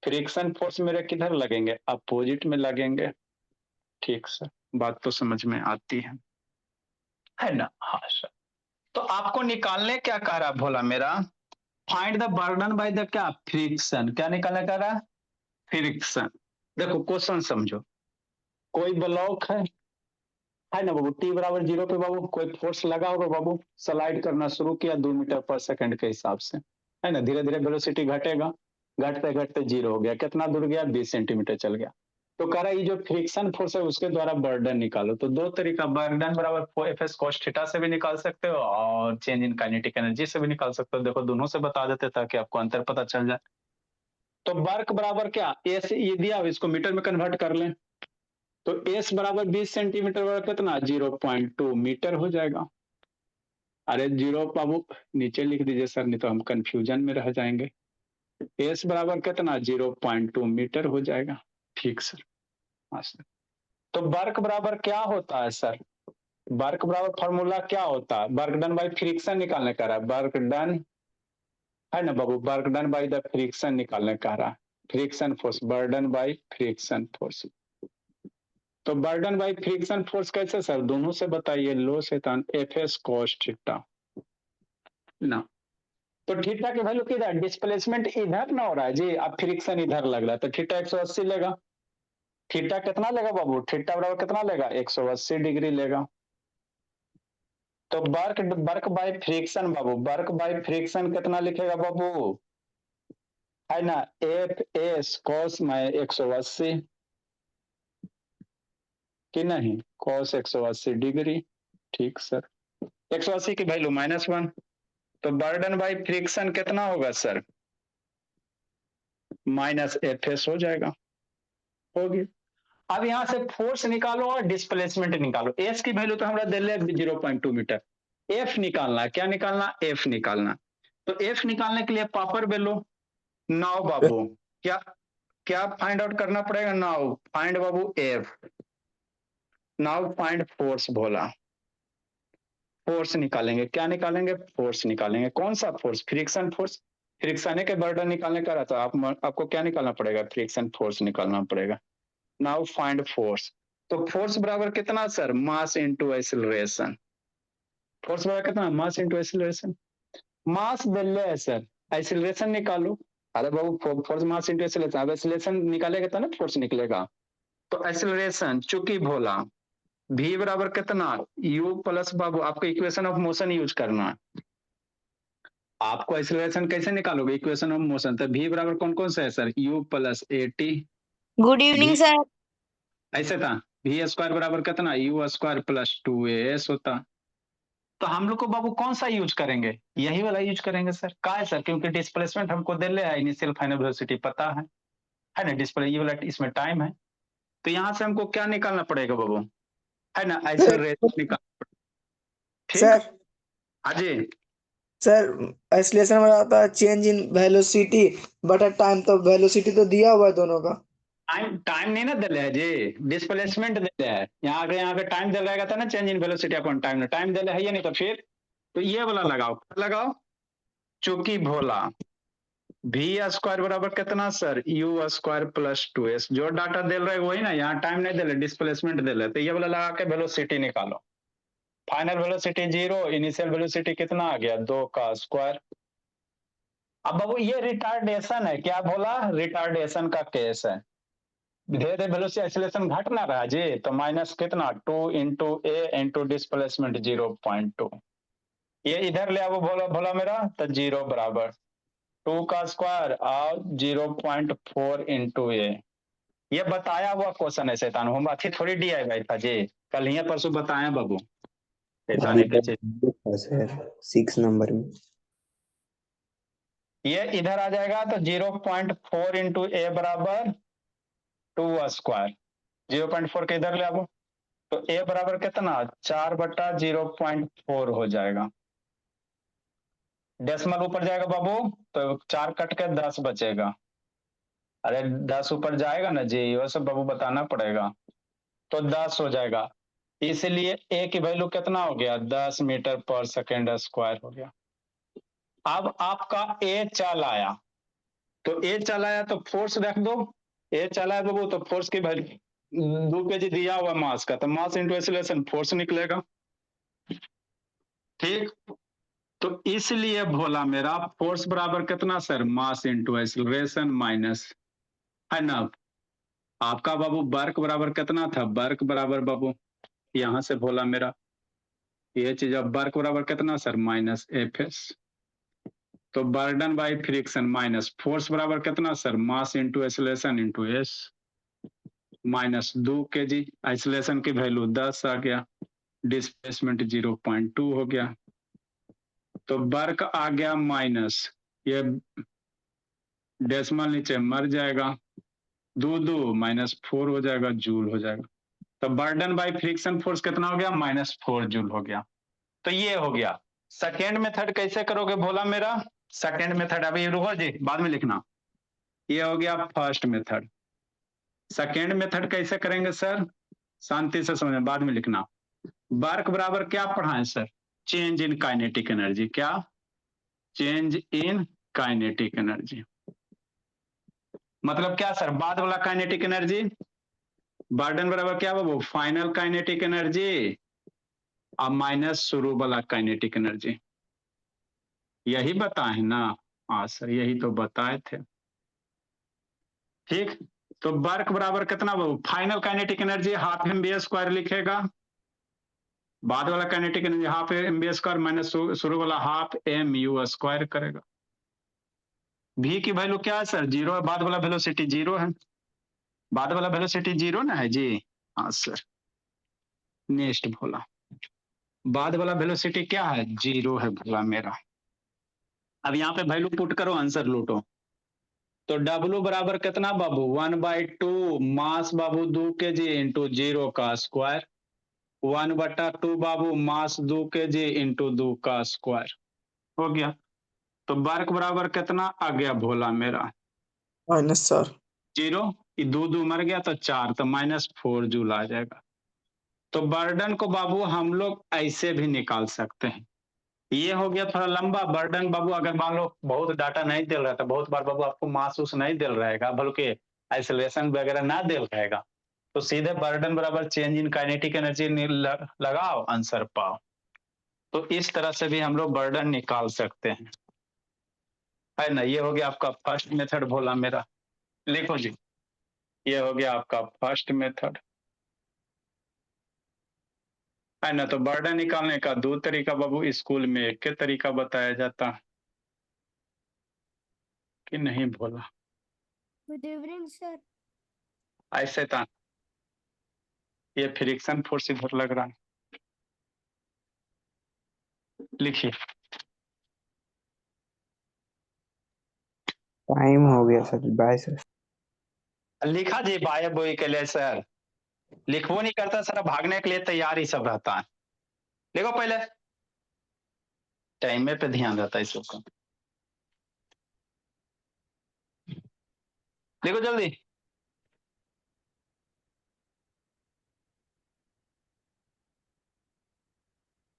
फ्रिक्शन फोर्स मेरे किधर लगेंगे, अपोजिट में लगेंगे। ठीक सर, बात तो समझ में आती है ना। हाँ सर। तो आपको निकालने क्या कह रहा भोला मेरा, find the burden by the क्या, फ्रिक्शन। क्या निकालने कह रहा है, फ्रिक्शन। देखो क्वेश्चन समझो, कोई ब्लॉक है ना बाबू, टी बराबर 0 पे बाबू कोई फोर्स लगा होगा बाबू, स्लाइड करना शुरू किया 2 मीटर पर सेकंड के हिसाब से, है ना। धीरे धीरे वेलोसिटी घटेगा, घटते घटते 0 हो गया, कितना दूर गया, 20 सेंटीमीटर चल गया। तो कह रहा है ये जो फ्रिक्शन फोर्स है उसके द्वारा बर्डन निकालो। तो दो तरीका, बर्डन बराबर एफएस कॉस थीटा से भी निकाल सकते हो और चेंज इन काइनेटिक एनर्जी से भी निकाल सकते हो। देखो दोनों से बता देते ताकि आपको अंतर पता चल जाए। तो वर्क बराबर क्या, एस ये दिया, इसको मीटर में कन्वर्ट कर लें, तो एस बराबर 20 सेंटीमीटर बराबर कितना, 0.2 मीटर हो जाएगा। अरे 0 बाबू नीचे लिख दीजिए सर, नहीं तो हम कंफ्यूजन में रह जाएंगे। एस बराबर कितना, 0.2 मीटर हो जाएगा। ठीक सर, हाँ सर। तो वर्क बराबर क्या होता है सर, वर्क बराबर फॉर्मूला क्या होता है, वर्क डन बाय फ्रिक्शन निकालने का रहा है, वर्क डन है ना बाबू, work done by the friction निकालने का रहा है, friction force, work done by friction force. तो बर्डन बाय फ्रिक्शन फोर्स कैसे सर, दोनों से बताइए, लो से तान एफ एस कॉस थीटा ना। तो थीटा की वैल्यू किधर, डिस्प्लेसमेंट इधर ना हो रहा है जी, अब फ्रिक्शन इधर लग रहा है, तो थीटा 180 लेगा। थीटा कितना लेगा बाबू, थीटा बराबर कितना लेगा, 180 डिग्री लेगा। तो work work by friction Babu, work by friction कितना लिखेगा बाबू, है ना, एफ एस कॉस में 180 कि नहीं, कॉस 180 डिग्री। ठीक सर, 180 की वैल्यू -1, तो बर्डन बाय फ्रिक्शन कितना होगा सर, -एफ हो जाएगा, होगी। अब यहां से फोर्स निकालो और डिस्प्लेसमेंट निकालो। एस की वैल्यू तो हमारा दे 0.2 मीटर, एफ निकालना, क्या निकालना, एफ निकालना। तो एफ निकालने के लिए पापर बेलो, नाउ बाबू क्या क्या फाइंड आउट करना पड़ेगा, नाउ फाइंड बाबू एफ, नाउ फाइंड फोर्स भोला। फोर्स निकालेंगे। क्या निकालेंगे? फोर्स निकालेंगे। कौन सा फोर्स? Friction force. फ्रिक्शन के बर्डन निकालने का रहता है। आपको क्या निकालना पड़ेगा? फ्रिक्शन फोर्स निकालना पड़ेगा। Now find force. तो फोर्स बराबर कितना sir? Mass into acceleration. Force बराबर कितना? मास इंटू एक्सीलरेशन। मास दिल्ले है सर, एक्सीलरेशन निकालो। अरे बाबू, फोर्स मास इंटू एक्सीलरेशन। अब एक्सीलरेशन निकालेगा तो ना फोर्स निकलेगा। तो एक्सीलरेशन चूंकि भोला v बराबर कितना? u प्लस बाबू, आपको इक्वेशन ऑफ मोशन यूज करना है। आपको एक्सीलरेशन कैसे निकालोगे? Equation of motion. तो v बराबर कौन कौन सा है sir? u plus at। Good evening sir. ऐसे था। v स्क्वायर बराबर कितना? u स्क्वायर प्लस 2as होता। तो हम लोग को बाबू कौन सा यूज करेंगे? यही वाला यूज करेंगे सर। का है सर? क्योंकि डिस्प्लेसमेंट हमको दे ले है, इनिशियल फाइनल वेलोसिटी पता है ना? डिस्प्ले ये वाला इसमें टाइम है। तो यहाँ से हमको क्या निकालना पड़ेगा बाबू? है ना, एक्सेलरेशन निकाल। ठीक। सर हाँ जी। सर एक्सीलरेशन में आता है चेंज इन वेलोसिटी बटा टाइम, तो वेलोसिटी तो दिया हुआ है दोनों का। टाइम टाइम नहीं ना दे है जी, डिस्प्लेसमेंट दे है। यहाँ के टाइम दे रहेगा था ना, change in velocity upon time. Time दे है ये नहीं तो फिर तो ये वाला लगाओ। चूंकि भोला v स्क्वायर बराबर कितना sir? u square plus 2s। जो डाटा दे रहे वही ना, यहाँ टाइम नहीं दे रहे, डिस्प्लेसमेंट दे रहे। तो ये वाला लगा के वेलोसिटी निकालो। फाइनल वेलोसिटी 0, इनिशियल वेलोसिटी कितना आ गया? 2 का स्क्वायर। अब बाबू ये रिटार्डेशन है। क्या बोला? रिटार्डेशन का केस है। धीरे धीरे वेलोसिटी एक्सीलरेशन घट ना रहा जी, तो माइनस कितना? 2 इंटू ए इंटू डिस्प्लेसमेंट 0.2। ये इधर ले आओ भोला मेरा, तो 0 बराबर 2 का स्क्वायर और 0.4 इंटू ए। ये बताया हुआ क्वेश्चन है शैतान। हम अच्छी थोड़ी DIY था जी, कल ही परसों बताए बाबू शैतानी के चीज। सर 6 नंबर में। ये इधर आ जाएगा तो 0.4 इंटू ए बराबर 2 स्क्वायर। 0.4 के इधर ले आओ तो ए बराबर कितना? 4/0.4 हो जाएगा। डेसिमल ऊपर जाएगा बाबू तो 4 कट के 10 बचेगा। अरे 10 ऊपर जाएगा ना जी, वो सब बाबू बताना पड़ेगा। तो 10 हो जाएगा। इसलिए ए की वैल्यू कितना हो गया? 10 मीटर पर सेकेंड स्क्वायर हो गया। अब आपका ए चल आया, तो ए चल आया तो फोर्स रख दो। ए चला है बाबू तो फोर्स की वैल्यू 2 kg दिया हुआ मास का, तो मास इंटू एक्सीलरेशन फोर्स निकलेगा। ठीक। तो इसलिए भोला मेरा फोर्स बराबर कितना sir? Mass into acceleration minus, है ना, आपका बाबू वर्क बराबर कितना था? वर्क बराबर बाबू यहां से भोला मेरा ये चीज, अब वर्क बराबर कितना सर? Minus F S. तो work done by friction minus force बराबर कितना sir? Mass into acceleration into S minus 2 kg। Acceleration की वैल्यू 10 आ गया, डिस्प्लेसमेंट 0.2 हो गया। तो वर्क आ गया माइनस, ये डेसिमल नीचे मर जाएगा, 2 -4 हो जाएगा, जूल हो जाएगा। तो बर्डन बाई फ्रिक्शन फोर्स कितना हो गया? -4 जूल हो गया। तो ये हो गया। सेकेंड मेथड कैसे करोगे भोला मेरा? सेकेंड मेथड अभी रुको जी, बाद में लिखना। ये हो गया फर्स्ट मेथड। सेकेंड मेथड कैसे करेंगे सर? शांति से समझना, बाद में लिखना। वर्क बराबर क्या पढ़ाएं sir? Change in kinetic energy. क्या? Change in kinetic energy. मतलब क्या सर? बाद वाला काइनेटिक एनर्जी। बर्डन बराबर क्या बाबू? फाइनल काइनेटिक एनर्जी और माइनस शुरू वाला काइनेटिक एनर्जी। यही बताए ना? हाँ सर, यही तो बताए थे। ठीक। तो वर्क बराबर कितना बाबू? Final kinetic energy half mv square लिखेगा, बाद वाला kinetic energy half mv square minus शुरू वाला हाफ mu स्क्वायर करेगा। v की वैल्यू क्या है सर? 0 है। बाद वाला वेलोसिटी 0 है। बाद वाला वेलोसिटी 0 ना है जी? हाँ सर। नेक्स्ट भोला, बाद वाला वेलोसिटी क्या है? 0 है भोला मेरा। अब यहाँ पे वैल्यू पुट करो, आंसर लूटो। तो W बराबर कितना बाबू? 1/2 मास बाबू 2 kg इंटू 0 का स्क्वायर, 1/2 बाबू मास 2 kg इंटू 2 का स्क्वायर हो गया। तो वर्क बराबर कितना आ गया भोला मेरा? -4। 0, 2 मर गया तो 4, तो -4 जूल आ जाएगा। तो बर्डन को बाबू हम लोग ऐसे भी निकाल सकते हैं। ये हो गया थोड़ा लंबा बर्डन बाबू, अगर मान लो बहुत डाटा नहीं दे रहा था, बहुत बार बाबू आपको मास उस नहीं दे रहेगा, बल्कि आइसोलेशन वगैरह ना दे रहेगा, तो सीधे बर्डन बराबर चेंज इन काइनेटिक एनर्जी लगाओ, आंसर पाओ। तो इस तरह से भी हम लोग बर्डन निकाल सकते हैं, है ना। ये हो गया आपका फर्स्ट मेथड बोला मेरा, लिखो जी। ये हो गया आपका फर्स्ट मेथड, है ना। तो बर्डन निकालने का दो तरीका बाबू, स्कूल में एक के तरीका बताया जाता कि नहीं बोला। Good evening sir. ऐसे था, ये फ्रिक्शन फोर्स इधर लग रहा है, लिखिए। टाइम हो गया सर, बाय सर। लिखा जी बाय बोई के लिए सर, लिखवो नहीं करता सर, भागने के लिए तैयार ही सब रहता है। लिखो पहले, टाइम पे ध्यान रहता है सबका, लिखो जल्दी।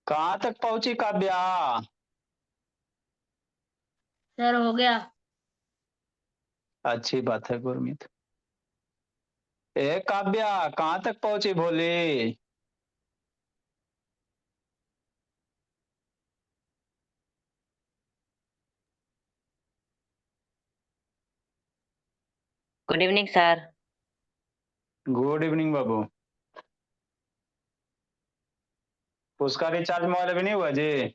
कहाँ तक पहुंची काव्या? सर हो गया। अच्छी बात है गुरमीत। ए काव्या कहाँ तक पहुंची Bholi? Good evening sir. Good evening बाबू। उसका रिचार्ज मोबाइल अभी नहीं हुआ जी?